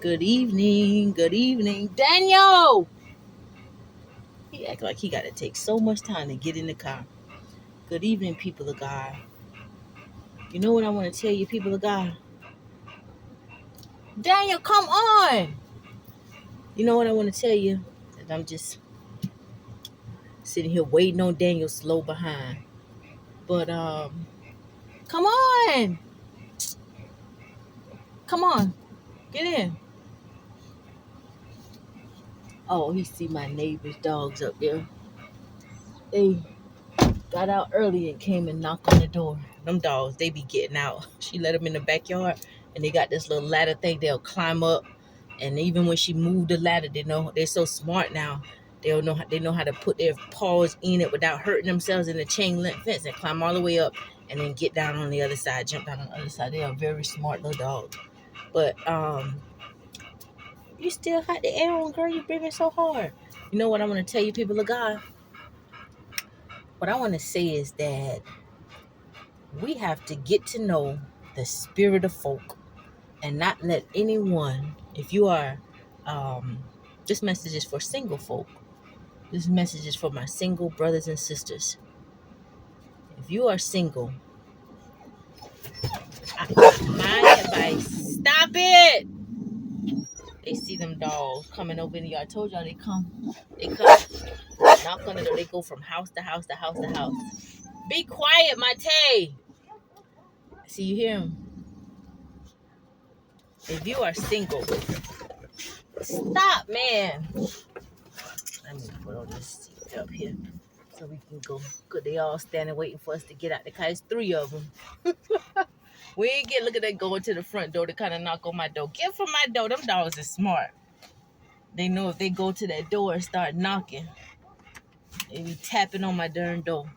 Good evening. Good evening. Daniel! He act like he got to take so much time to get in the car. Good evening, people of God. You know what I want to tell you, people of God? Daniel, come on! You know what I want to tell you? That I'm just sitting here waiting on Daniel slow behind. But, come on! Come on. Get in. Oh, he see my neighbor's dogs up there. They got out early and came and knocked on the door. Them dogs, they be getting out. She let them in the backyard, and they got this little ladder thing. They'll climb up, and even when she moved the ladder, they know they're so smart now. They know how to put their paws in it without hurting themselves in the chain link fence and climb all the way up, and then get down on the other side, jump down on the other side. They are very smart little dogs. But you still got the air on, girl. You breathing so hard. You know what I want to tell you, people of God? What I want to say is that we have to get to know the spirit of folk and not let anyone, if you are, this message is for single folk. This message is for my single brothers and sisters. If you are single, my advice, stop it. They see them dogs coming over in the yard. I told y'all they come, knock on the door. They go from house to house to house to house. Be quiet, Mate. See, you hear him? If you are single, stop, man. Let me put all this seat up here so we can go. Good, they all standing waiting for us to get out the car. It's 3 of them. We ain't look at that going to the front door to kind of knock on my door. Get from my door. Them dogs are smart. They know if they go to that door and start knocking, they be tapping on my darn door.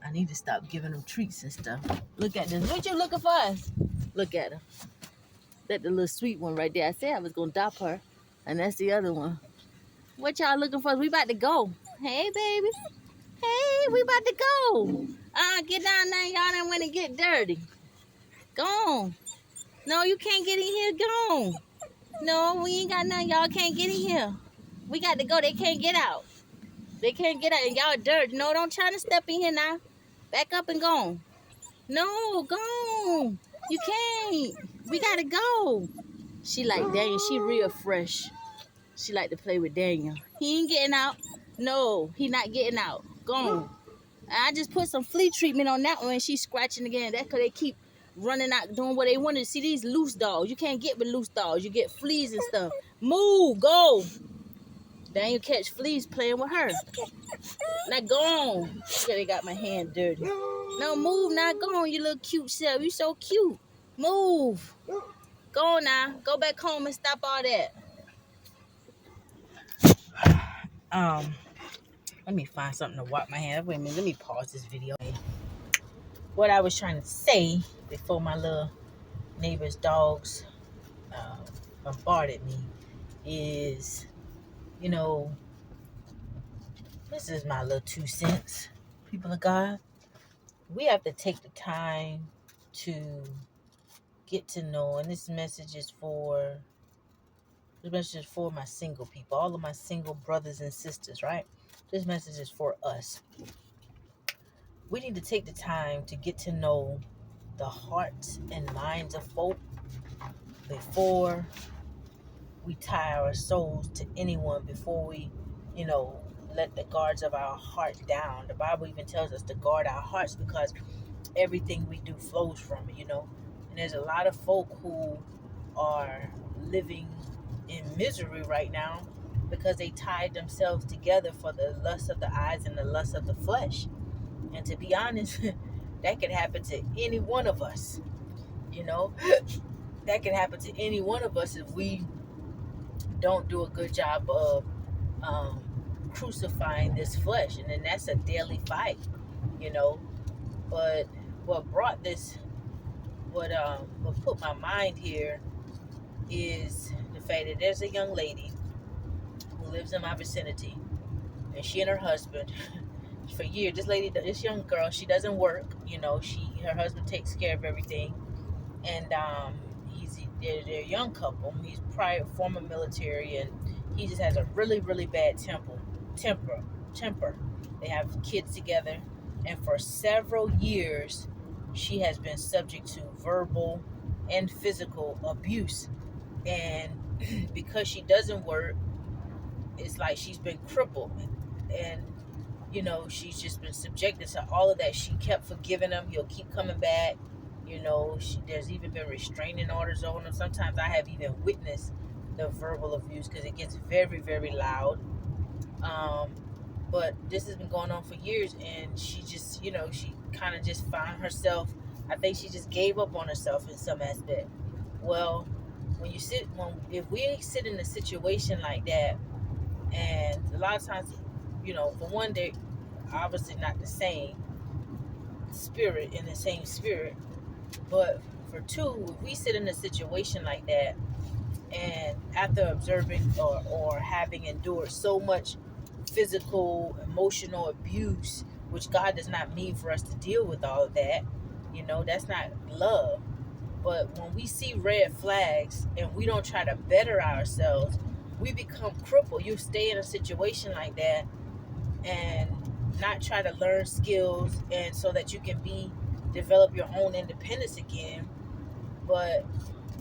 I need to stop giving them treats and stuff. Look at this. What you looking for us? Look at her. That the little sweet one right there. I said I was going to adopt her. And that's the other one. What y'all looking for? We about to go. Hey, baby. Hey, we about to go. Get down there. Y'all done went and get dirty. Go on. No, you can't get in here. Go on. No, we ain't got nothing. Y'all can't get in here. We got to go. They can't get out. They can't get out. And y'all dirty. No, don't try to step in here now. Back up and go on. No, go on. You can't. We got to go. She like Daniel. She real fresh. She like to play with Daniel. He ain't getting out. No, he not getting out. Go on. I just put some flea treatment on that one and she's scratching again. That's because they keep running out doing what they want to see. These loose dogs. You can't get with loose dogs. You get fleas and stuff. Move. Go. Daniel catch fleas playing with her. Now go on. Yeah, they got my hand dirty. No, move now. Go on, you little cute self. You so cute. Move. Go on now. Go back home and stop all that. Let me find something to wipe my hand. Wait a minute, let me pause this video. What I was trying to say before my little neighbor's dogs bombarded me is, you know, this is my little 2 cents, people of God. We have to take the time to get to know, and this message is for my single people, all of my single brothers and sisters, right? This message is for us. We need to take the time to get to know the hearts and minds of folk before we tie our souls to anyone, before we, let the guards of our heart down. The Bible even tells us to guard our hearts because everything we do flows from it, And there's a lot of folk who are living in misery right now because they tied themselves together for the lust of the eyes and the lust of the flesh. And to be honest, that could happen to any one of us, That could happen to any one of us if we don't do a good job of crucifying this flesh. And then that's a daily fight, But what brought this, what put my mind here is the fact that there's a young lady who lives in my vicinity, and she and her husband, for years, this young girl, she doesn't work, her husband takes care of everything, and they're a young couple. He's prior former military, and he just has a really really bad temper temper. They have kids together, and for several years, she has been subject to verbal and physical abuse. And because she doesn't work, it's like she's been crippled, and she's just been subjected to all of that. She kept forgiving him. He'll keep coming back. There's even been restraining orders on him. Sometimes I have even witnessed the verbal abuse because it gets very, very loud. Um, but this has been going on for years, and she just, she kind of just found herself. I think she just gave up on herself in some aspect. Well, if we sit in a situation like that, and a lot of times, for one, they're obviously not the same spirit in the same spirit. But for two, if we sit in a situation like that, and after observing or having endured so much physical, emotional abuse, which God does not mean for us to deal with all of that, that's not love. But when we see red flags and we don't try to better ourselves, we become crippled. You stay in a situation like that and not try to learn skills and so that you can develop your own independence again, but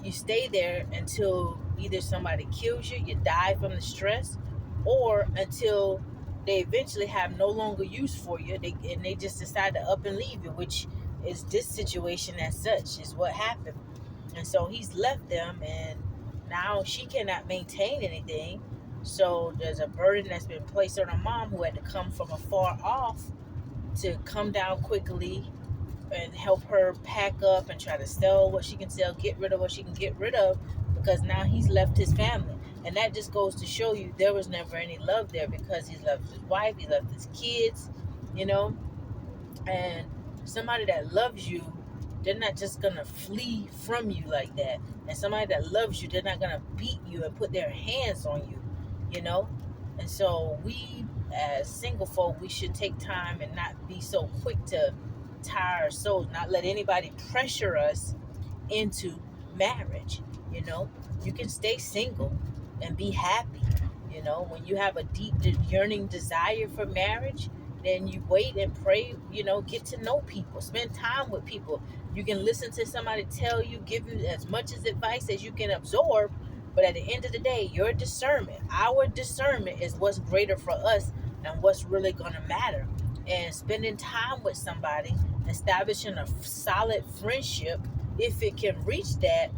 you stay there until either somebody kills you, you die from the stress, or until they eventually have no longer use for you, and they just decide to up and leave you, which is this situation as such, is what happened. And so he's left them, and now she cannot maintain anything. So there's a burden that's been placed on her mom, who had to come from afar off to come down quickly and help her pack up and try to sell what she can sell, get rid of what she can get rid of, because now he's left his family. And that just goes to show you there was never any love there, because he's left his wife, he left his kids, you know. And somebody that loves you, they're not just gonna flee from you like that. And somebody that loves you, they're not gonna beat you and put their hands on you, you know. And so we, as single folk, we should take time and not be so quick to tire our souls, not let anybody pressure us into marriage. You can stay single and be happy. When you have a deep yearning desire for marriage, then you wait and pray. Get to know people, spend time with people. You can listen to somebody tell you, give you as much as advice as you can absorb, but at the end of the day, our discernment is what's greater for us and what's really going to matter. And spending time with somebody, establishing a solid friendship, if it can reach that,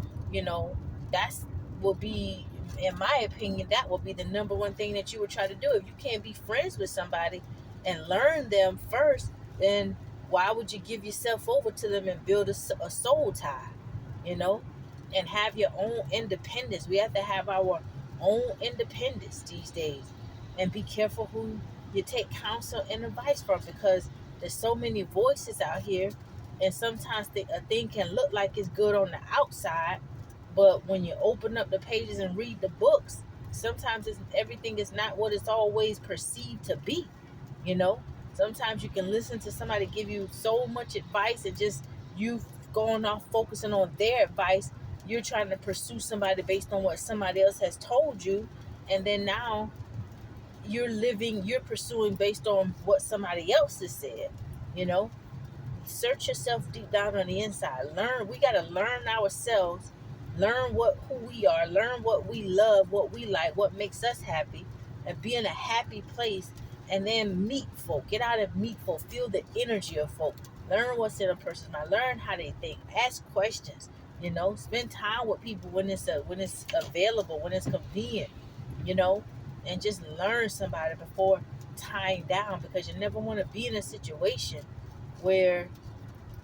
that's will be, in my opinion, that will be the number one thing that you would try to do. If you can't be friends with somebody and learn them first, then why would you give yourself over to them and build a soul tie, you know, and have your own independence? We have to have our own independence these days, and be careful who you take counsel and advice from, because there's so many voices out here, and sometimes a thing can look like it's good on the outside, but when you open up the pages and read the books, sometimes everything is not what it's always perceived to be. You know, sometimes you can listen to somebody give you so much advice, and just you going off focusing on their advice, you're trying to pursue somebody based on what somebody else has told you, and then now you're pursuing based on what somebody else has said. You know, search yourself deep down on the inside. We got to learn ourselves, learn who we are, learn what we love, what we like, what makes us happy, and be in a happy place. And then meet folk, get out and meet folk, feel the energy of folk, learn what's in a person's mind, learn how they think, ask questions, spend time with people when it's available, when it's convenient, you know and just learn somebody before tying down, because you never want to be in a situation where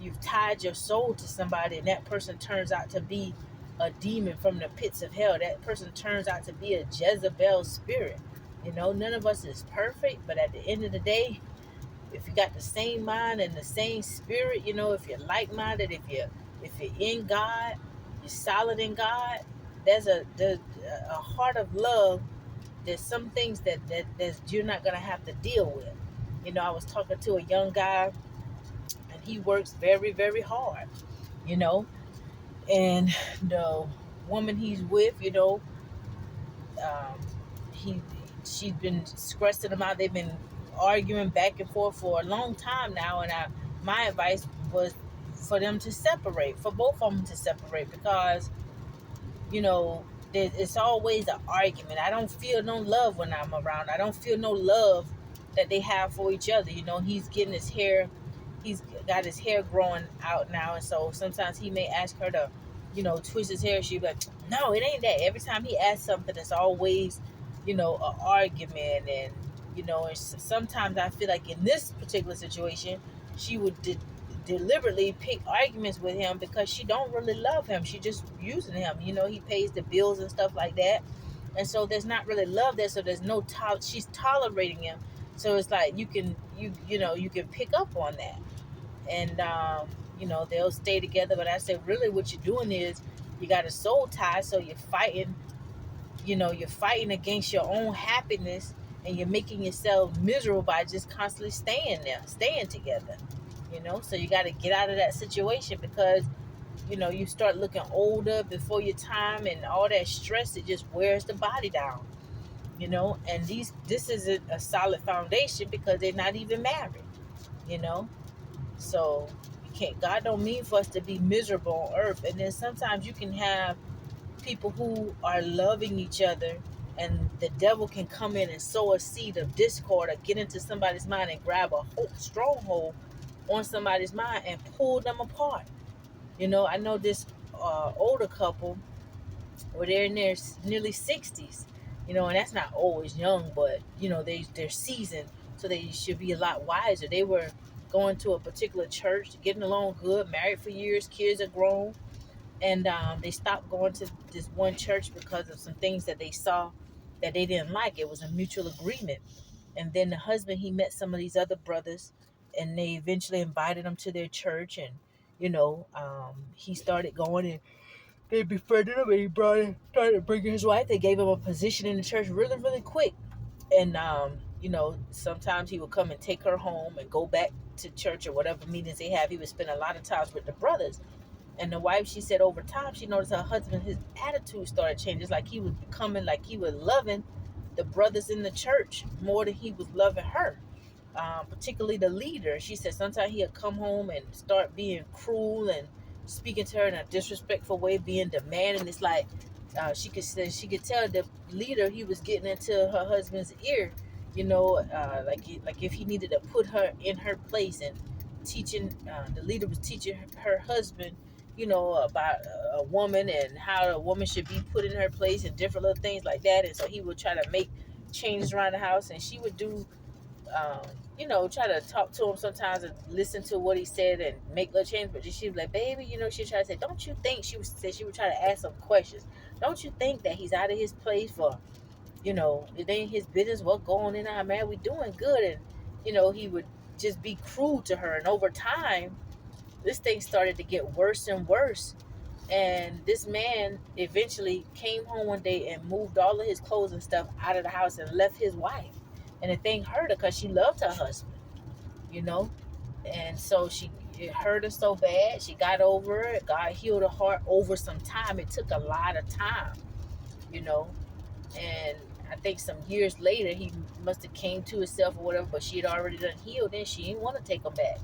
you've tied your soul to somebody, and that person turns out to be a demon from the pits of hell. That person turns out to be a Jezebel spirit. None of us is perfect, but at the end of the day, if you got the same mind and the same spirit, if you're like-minded, if you're in God, you're solid in God, there's a heart of love. There's some things that you're not gonna have to deal with. I was talking to a young guy, and he works very, very hard, you know, and no, woman he's with, um, he she's been stressing him out. They've been arguing back and forth for a long time now, and my advice was for them to separate, for both of them to separate, because you know it's always an argument. I don't feel no love when I'm around. I don't feel no love that they have for each other. He's getting his hair, he's got his hair growing out now, and so sometimes he may ask her to twist his hair. She'd be like, no, it ain't that. Every time he asks something, it's always an argument. And sometimes I feel like in this particular situation she would deliberately pick arguments with him because she don't really love him. She just using him. He pays the bills and stuff like that, and so there's not really love there. So there's no she's tolerating him. So it's like you can pick up on that, and they'll stay together. But I said, really, what you're doing is you got a soul tie, so you're fighting. You're fighting against your own happiness, and you're making yourself miserable by just constantly staying there, staying together. So you got to get out of that situation, because you start looking older before your time, and all that stress, it just wears the body down. And this isn't a solid foundation because they're not even married. you know so you can't, God don't mean for us to be miserable on earth. And then sometimes you can have people who are loving each other, and the devil can come in and sow a seed of discord, or get into somebody's mind and grab a stronghold on somebody's mind and pull them apart. I know this older couple, where they're in their nearly 60s, and that's not always young, but they're seasoned, so they should be a lot wiser. They were going to a particular church, getting along good, married for years, kids are grown, and they stopped going to this one church because of some things that they saw that they didn't like. It was a mutual agreement. And then the husband, he met some of these other brothers, and they eventually invited him to their church. And he started going, and they befriended him, and he started bringing his wife. They gave him a position in the church really, really quick. And sometimes he would come and take her home and go back to church or whatever meetings they have. He would spend a lot of times with the brothers. And the wife, she said over time, she noticed her husband, his attitude started changing. It's like he was becoming, like he was loving the brothers in the church more than he was loving her, particularly the leader. She said sometimes he'd come home and start being cruel and speaking to her in a disrespectful way, being demanding. It's like she could tell the leader, he was getting into her husband's ear, like if he needed to put her in her place, and teaching the leader was teaching her husband, about a woman and how a woman should be put in her place and different little things like that. And so he would try to make changes around the house, and she would do um, try to talk to him sometimes and listen to what he said and make little change. But she was like, baby, she'd try to say, don't you think, she would try to ask some questions. Don't you think that he's out of his place for, it ain't his business what going in our man, we doing good. And, he would just be cruel to her. And over time, this thing started to get worse and worse. And this man eventually came home one day and moved all of his clothes and stuff out of the house and left his wife. And the thing hurt her because she loved her husband, you know. And so it hurt her so bad. She got over it. God healed her heart over some time. It took a lot of time, you know. And I think some years later, he must have came to himself or whatever, but she had already done healed, and she didn't want to take him back.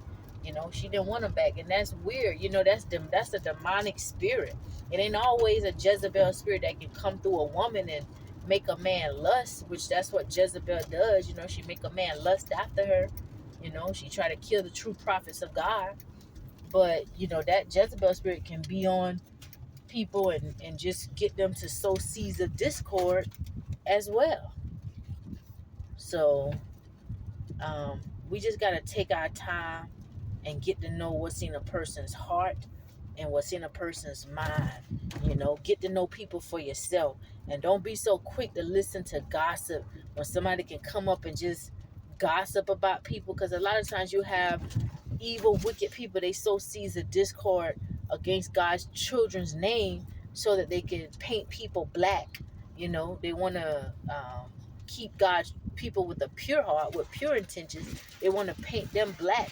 She didn't want him back. And that's weird. That's a demonic spirit. It ain't always a Jezebel spirit that can come through a woman and make a man lust, which that's what Jezebel does. She make a man lust after her. She try to kill the true prophets of God. But, that Jezebel spirit can be on people and just get them to sow seeds of discord as well. So we just got to take our time and get to know what's in a person's heart and what's in a person's mind. Get to know people for yourself, and don't be so quick to listen to gossip when somebody can come up and just gossip about people, because a lot of times you have evil, wicked people. They sow seeds of discord against God's children's name so that they can paint people black. They want to keep God's people with a pure heart, with pure intentions. They want to paint them black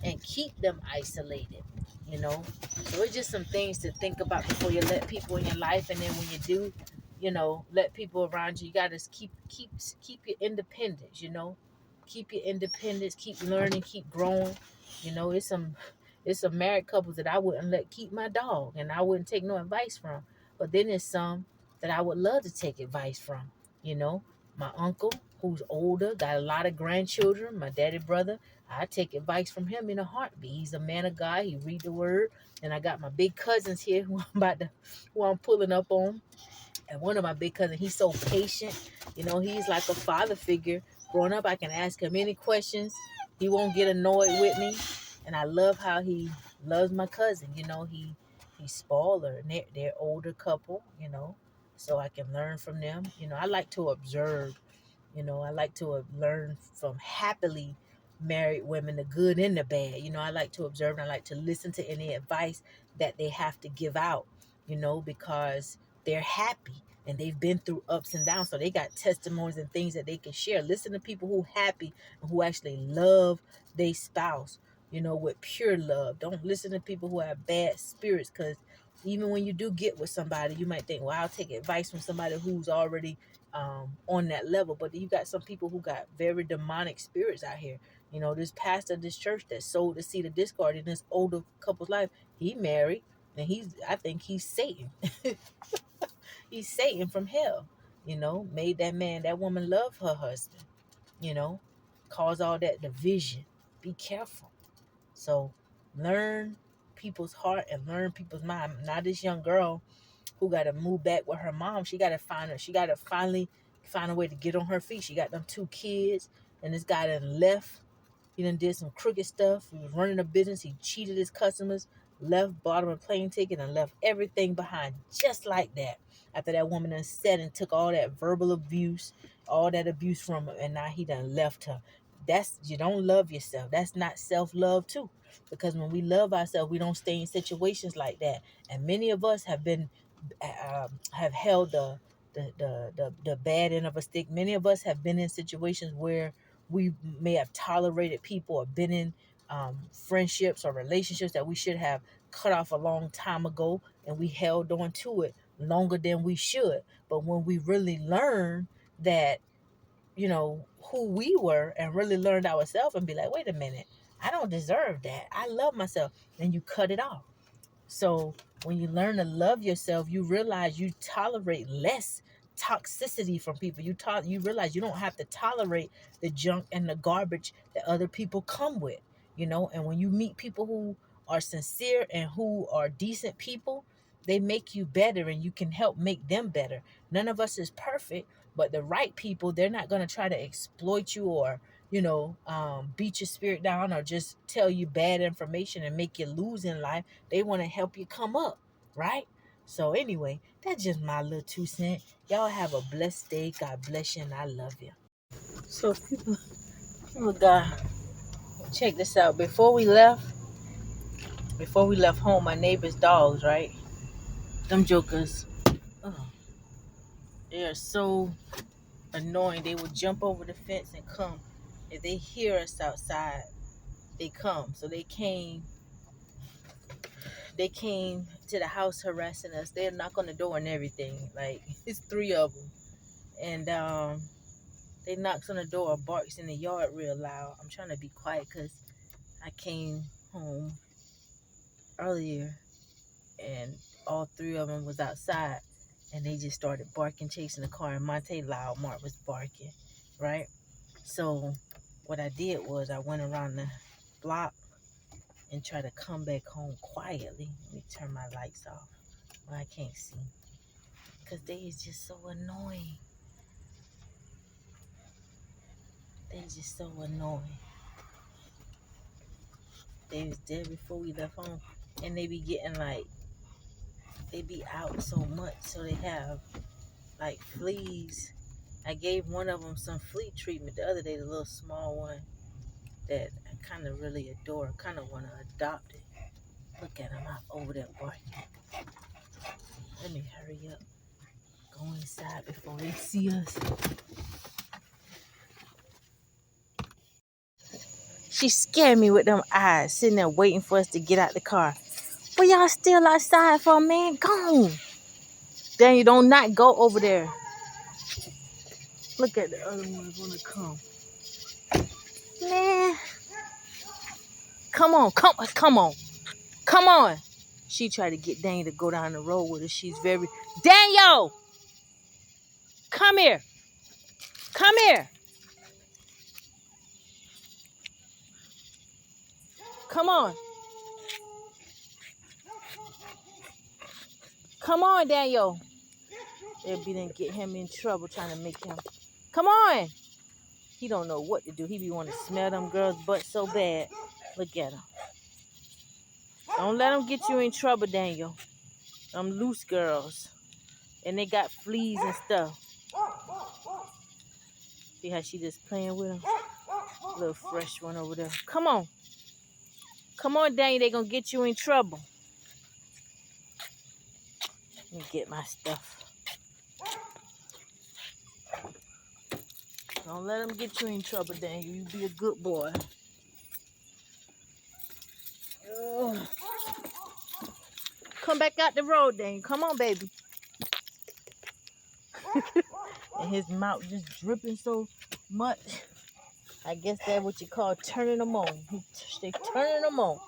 and keep them isolated. you know. So it's just some things to think about before you let people in your life, and then when you do, let people around you. You gotta keep your independence, keep your independence, keep learning, keep growing. It's some married couples that I wouldn't let keep my dog, and I wouldn't take no advice from. But then there's some that I would love to take advice from. You know, my uncle, who's older, got a lot of grandchildren. My daddy brother, I take advice from him in a heartbeat. He's a man of God. He read the word. And I got my big cousins here who I'm pulling up on. And one of my big cousins, he's so patient. He's like a father figure. Growing up, I can ask him any questions. He won't get annoyed with me. And I love how he loves my cousin. He's spoiled her. And they're older couple, so I can learn from them. I like to observe. I like to learn from happily married women, the good and the bad. I like to observe, and I like to listen to any advice that they have to give out, because they're happy and they've been through ups and downs. So they got testimonies and things that they can share. Listen to people who happy and who actually love their spouse, with pure love. Don't listen to people who have bad spirits, because even when you do get with somebody, you might think, well, I'll take advice from somebody who's already on that level. But you got some people who got very demonic spirits out here. This pastor of this church that sold the seed of discord in this older couple's life, he married, and I think he's Satan. He's Satan from hell. Made that woman love her husband. You know, cause all that division. Be careful. So learn people's heart and learn people's mind. Now this young girl who got to move back with her mom, she got to find her. She got to finally find a way to get on her feet. She got them 2 kids, and this guy done left. He done did some crooked stuff. He was running a business. He cheated his customers, left, bought him a plane ticket, and left everything behind just like that. After that woman done said and took all that verbal abuse, all that abuse from her, and now he done left her. You don't love yourself. That's not self-love too. Because when we love ourselves, we don't stay in situations like that. And many of us have held the bad end of a stick. Many of us have been in situations where we may have tolerated people or been in friendships or relationships that we should have cut off a long time ago, and we held on to it longer than we should. But when we really learn that, who we were, and really learned ourselves and be like, wait a minute, I don't deserve that. I love myself. And you cut it off. So when you learn to love yourself, you realize you tolerate less toxicity from people. You realize you don't have to tolerate the junk and the garbage that other people come with, And when you meet people who are sincere and who are decent people, they make you better, and you can help make them better. None of us is perfect, but the right people, they're not going to try to exploit you or beat your spirit down or just tell you bad information and make you lose in life. They want to help you come up, right? So anyway, that's just my little 2 cents. Y'all have a blessed day. God bless you, and I love you. So people got check this out. Before we left home, my neighbor's dogs, right? Them jokers, oh, they are so annoying. They will jump over the fence and come. If they hear us outside, they come. So they came to the house harassing us. They'll knock on the door and everything. Like, it's 3 of them. And they knocks on the door, barks in the yard real loud. I'm trying to be quiet because I came home earlier and all 3 of them was outside, and they just started barking, chasing the car, and Monte loud Mark was barking, right? So what I did was I went around the block and tried to come back home quietly. Let me turn my lights off. Well, I can't see because they is just so annoying. They just so annoying. They was there before we left home, and they be getting they be out so much, so they have like fleas. I gave one of them some flea treatment the other day, the little small one that I kind of really adore, kind of want to adopt it. Look at him out over there barking. Let me hurry up. Go inside before they see us. She scared me with them eyes, sitting there waiting for us to get out the car. But y'all still outside for a man? Gone. Then you don't not go over there. Look at the other ones wanna come. Man. Come on. Come on. She tried to get Daniel to go down the road with her. She's very Daniel! Come here. Come here. Come on. Come on, Daniel. They'll be done get him in trouble trying to make him. Come on. He don't know what to do. He be wanting to smell them girls' butt so bad. Look at him. Don't let them get you in trouble, Daniel. Them loose girls. And they got fleas and stuff. See how she just playing with him? Little fresh one over there. Come on. Come on, Daniel. They gonna get you in trouble. Let me get my stuff. Don't let them get you in trouble, Daniel. You be a good boy. Ugh. Come back out the road, Daniel. Come on, baby. And his mouth just dripping so much. I guess that's what you call turning them on. They turning them on.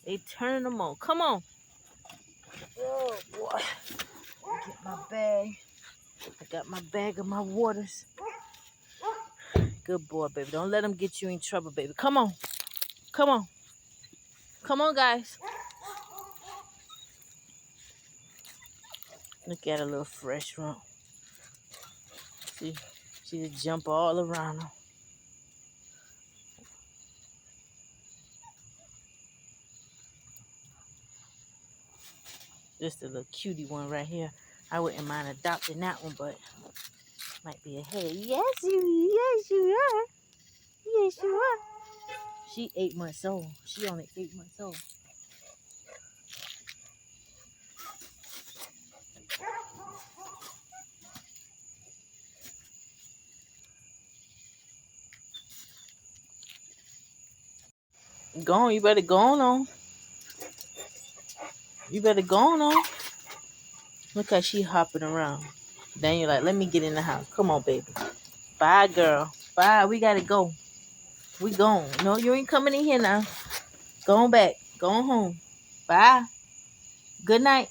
They turning them on. Come on. Oh, boy. Get my bag. I got my bag of my waters. Good boy, baby. Don't let them get you in trouble, baby. Come on. Come on. Come on, guys. Look at a little fresh rump. See, she just jump all around her. Just a little cutie one right here. I wouldn't mind adopting that one, but might be a headache. Yes, you are. Yes, you are. She 8 months old. She only 8 months old. Go on, you better go on. You better go on. Look how she hopping around. Then you're like, let me get in the house. Come on, baby. Bye, girl. Bye. We gotta go. We gone. No, you ain't coming in here now. Go on back. Go on home. Bye. Good night.